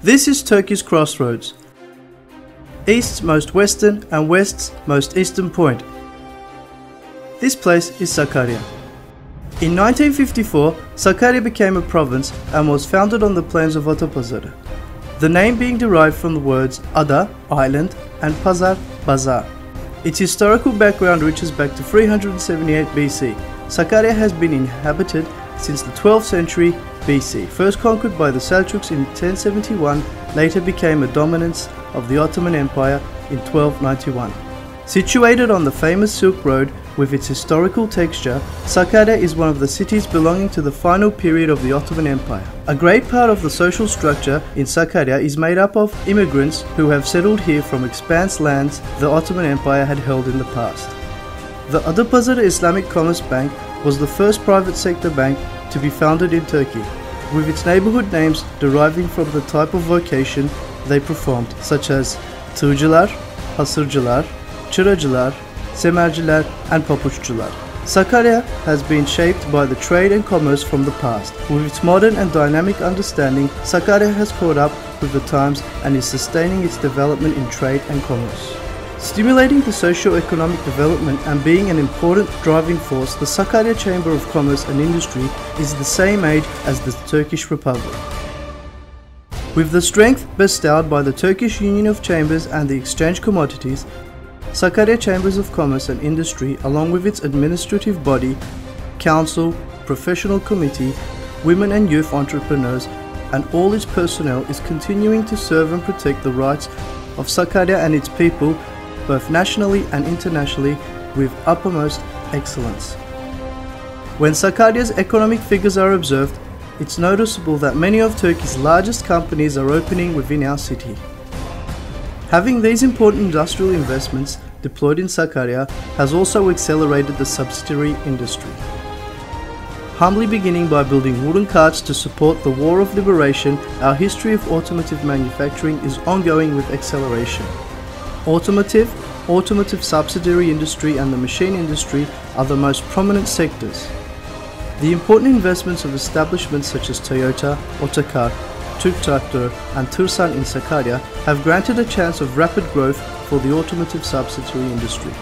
This is Turkey's crossroads, East's most western and West's most eastern point. This place is Sakarya. In 1954, Sakarya became a province and was founded on the plains of Odası, the name being derived from the words Ada, island, and Pazar, bazaar. Its historical background reaches back to 378 BC. Sakarya has been inhabited since the 12th century BC, first conquered by the Seljuks in 1071, later became a dominance of the Ottoman Empire in 1291. Situated on the famous Silk Road with its historical texture, Sakarya is one of the cities belonging to the final period of the Ottoman Empire. A great part of the social structure in Sakarya is made up of immigrants who have settled here from expanse lands the Ottoman Empire had held in the past. The Adapazarı Islamic Commerce Bank was the first private sector bank to be founded in Turkey, with its neighborhood names deriving from the type of vocation they performed, such as tığcılar, hasırcılar, çıracılar, semerciler, and papuççular. Sakarya has been shaped by the trade and commerce from the past. With its modern and dynamic understanding, Sakarya has caught up with the times and is sustaining its development in trade and commerce. Stimulating the socio-economic development and being an important driving force, the Sakarya Chamber of Commerce and Industry is the same age as the Turkish Republic. With the strength bestowed by the Turkish Union of Chambers and the Exchange Commodities, Sakarya Chambers of Commerce and Industry, along with its administrative body, council, professional committee, women and youth entrepreneurs, and all its personnel, is continuing to serve and protect the rights of Sakarya and its people, both nationally and internationally, with uppermost excellence. When Sakarya's economic figures are observed, it's noticeable that many of Turkey's largest companies are opening within our city. Having these important industrial investments deployed in Sakarya has also accelerated the subsidiary industry. Humbly beginning by building wooden carts to support the War of Liberation, our history of automotive manufacturing is ongoing with acceleration. Automotive subsidiary industry and the machine industry are the most prominent sectors. The important investments of establishments such as Toyota, Otokar, Türk Traktör, and Tursan in Sakarya have granted a chance of rapid growth for the automotive subsidiary industry.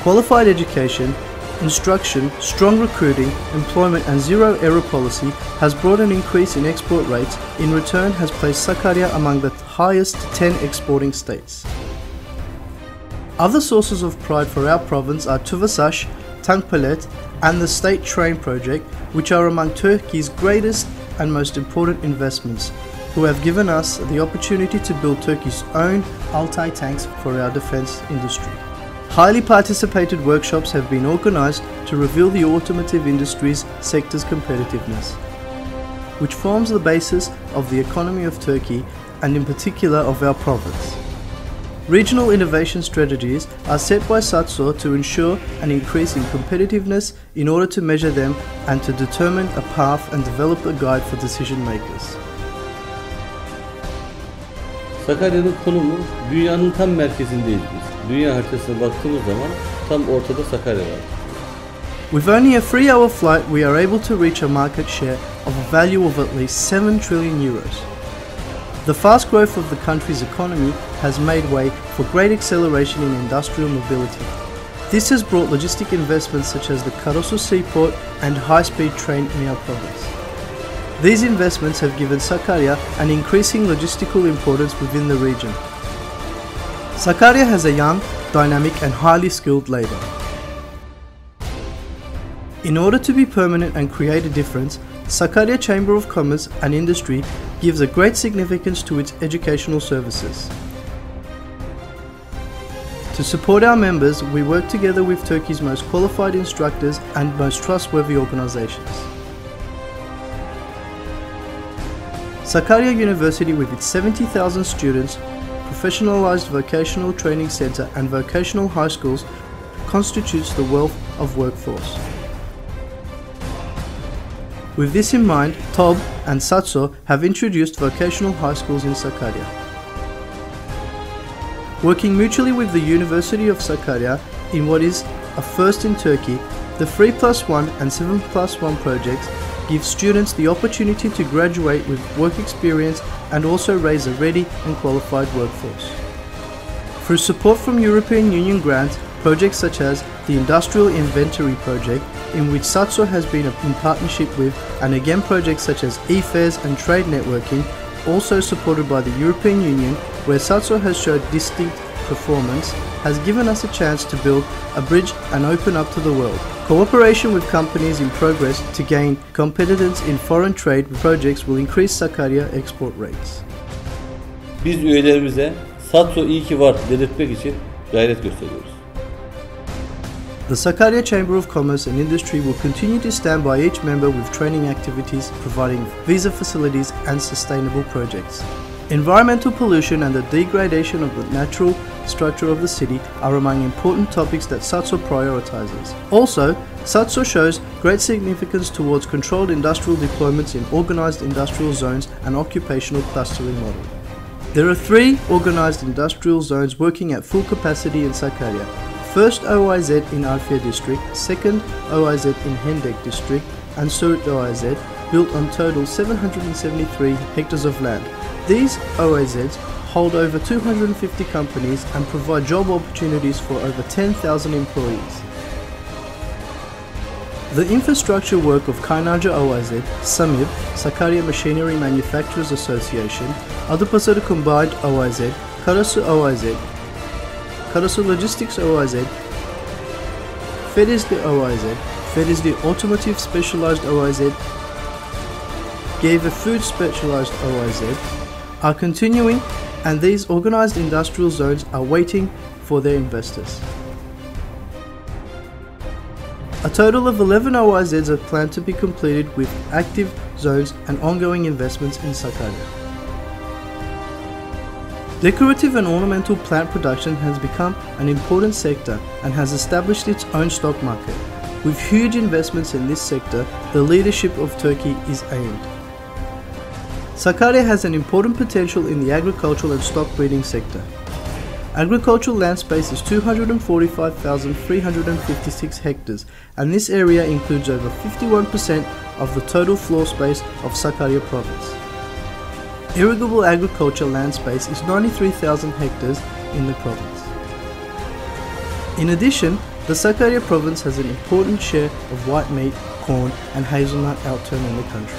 Qualified education, instruction, strong recruiting, employment and zero-error policy has brought an increase in export rates. In return, has placed Sakarya among the highest 10 exporting states. Other sources of pride for our province are Tuvasash, Tankpalet, and the State Train Project, which are among Turkey's greatest and most important investments, who have given us the opportunity to build Turkey's own Altay tanks for our defense industry. Highly participated workshops have been organized to reveal the automotive industry's sector's competitiveness, which forms the basis of the economy of Turkey and in particular of our province. Regional innovation strategies are set by SATSO to ensure an increase in competitiveness in order to measure them and to determine a path and develop a guide for decision makers. Sakarya'nın konumu dünyanın tam merkezindeyiz biz. Dünya haritasına baktığımız zaman tam ortada Sakarya var. With only a 3-hour flight, we are able to reach a market share of a value of at least 7 trillion euros. The fast growth of the country's economy has made way for great acceleration in industrial mobility. This has brought logistic investments such as the Karasu seaport and high-speed train in our province. These investments have given Sakarya an increasing logistical importance within the region. Sakarya has a young, dynamic and highly skilled labour. In order to be permanent and create a difference, Sakarya Chamber of Commerce and Industry gives a great significance to its educational services. To support our members, we work together with Turkey's most qualified instructors and most trustworthy organizations. Sakarya University, with its 70,000 students, professionalized vocational training center and vocational high schools, constitutes the wealth of workforce. With this in mind, TOB and SATSO have introduced vocational high schools in Sakarya. Working mutually with the University of Sakarya in what is a first in Turkey, the 3+1 and 7+1 projects gives students the opportunity to graduate with work experience and also raise a ready and qualified workforce. Through support from European Union grants, projects such as the Industrial Inventory Project, in which Satso has been in partnership with, and again projects such as e-fairs and trade networking, also supported by the European Union, where Satso has showed distinct performance, has given us a chance to build a bridge and open up to the world. Cooperation with companies in progress to gain competitiveness in foreign trade projects will increase Sakarya export rates. Biz üyelerimize Satso iyi ki var dedirtmek için gayret gösteriyoruz. The Sakarya Chamber of Commerce and Industry will continue to stand by each member with training activities, providing visa facilities and sustainable projects. Environmental pollution and the degradation of the natural structure of the city are among important topics that Satso prioritizes. Also, Satso shows great significance towards controlled industrial deployments in organized industrial zones and occupational clustering model. There are 3 organized industrial zones working at full capacity in Sakarya. First OIZ in Arfia district, second OIZ in Hendek district, and third OIZ built on total 773 hectares of land. These OIZs hold over 250 companies and provide job opportunities for over 10,000 employees. The infrastructure work of Kaynarca OIZ, SAMIB, Sakarya Machinery Manufacturers Association, Adapazarı Combined OIZ, Karasu OIZ, Karasu Logistics OIZ, Fedizli OIZ, Fedizli Automotive Specialized OIZ, Geva Food Specialized OIZ, are continuing, and these organized industrial zones are waiting for their investors. A total of 11 OIZs are planned to be completed with active zones and ongoing investments in Sakarya. Decorative and ornamental plant production has become an important sector and has established its own stock market. With huge investments in this sector, the leadership of Turkey is aimed. Sakarya has an important potential in the agricultural and stock breeding sector. Agricultural land space is 245,356 hectares, and this area includes over 51% of the total floor space of Sakarya province. Irrigable agriculture land space is 93,000 hectares in the province. In addition, the Sakarya province has an important share of white meat, corn and hazelnut outturn in the country.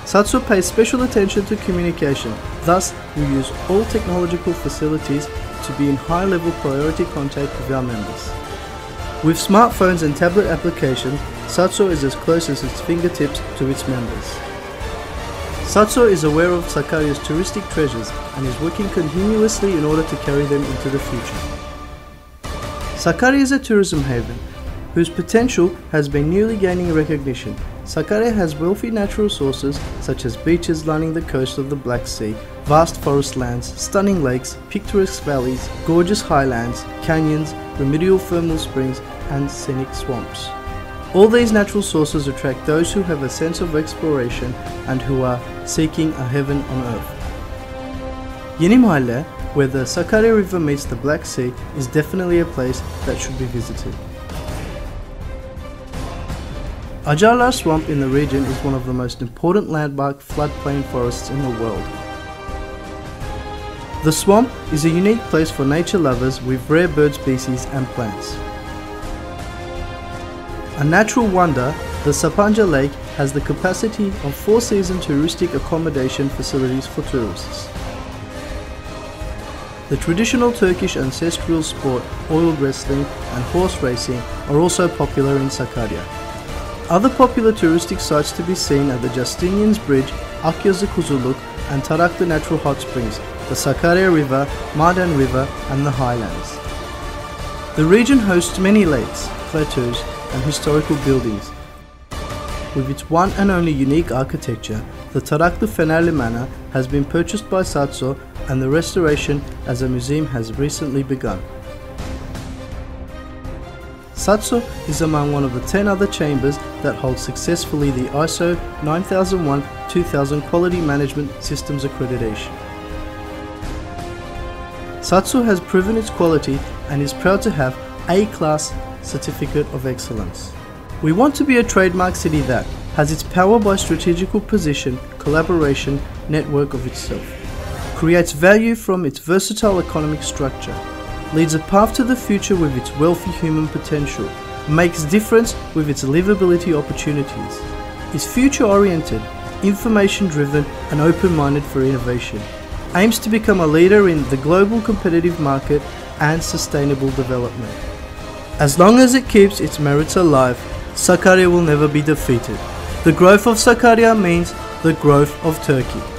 Satso pays special attention to communication, thus we use all technological facilities to be in high-level priority contact with our members. With smartphones and tablet applications, Satso is as close as its fingertips to its members. Satso is aware of Sakarya's touristic treasures and is working continuously in order to carry them into the future. Sakarya is a tourism haven, whose potential has been newly gaining recognition. Sakarya has wealthy natural sources such as beaches lining the coast of the Black Sea, vast forest lands, stunning lakes, picturesque valleys, gorgeous highlands, canyons, remedial thermal springs and scenic swamps. All these natural sources attract those who have a sense of exploration and who are seeking a heaven on earth. Yeni Mahalle, where the Sakarya River meets the Black Sea, is definitely a place that should be visited. Acarlar Swamp in the region is one of the most important landmark floodplain forests in the world. The swamp is a unique place for nature lovers with rare bird species and plants. A natural wonder, the Sapanca Lake has the capacity of 4-season touristic accommodation facilities for tourists. The traditional Turkish ancestral sport, oil wrestling and horse racing are also popular in Sakarya. Other popular touristic sites to be seen are the Justinian's Bridge, Akyazı Kuzuluk and Taraklı Natural Hot Springs, the Sakarya River, Maden River and the Highlands. The region hosts many lakes, plateaus and historical buildings. With its one and only unique architecture, the Taraklı Fenerli Manor has been purchased by Satso and the restoration as a museum has recently begun. Satso is among one of the 10 other chambers that hold successfully the ISO 9001-2000 Quality Management Systems accreditation. Satso has proven its quality and is proud to have A-Class Certificate of Excellence. We want to be a trademark city that has its power by strategical position, collaboration, network of itself, creates value from its versatile economic structure, leads a path to the future with its wealthy human potential, makes difference with its livability opportunities, is future-oriented, information-driven and open-minded for innovation, aims to become a leader in the global competitive market and sustainable development. As long as it keeps its merits alive, Sakarya will never be defeated. The growth of Sakarya means the growth of Turkey.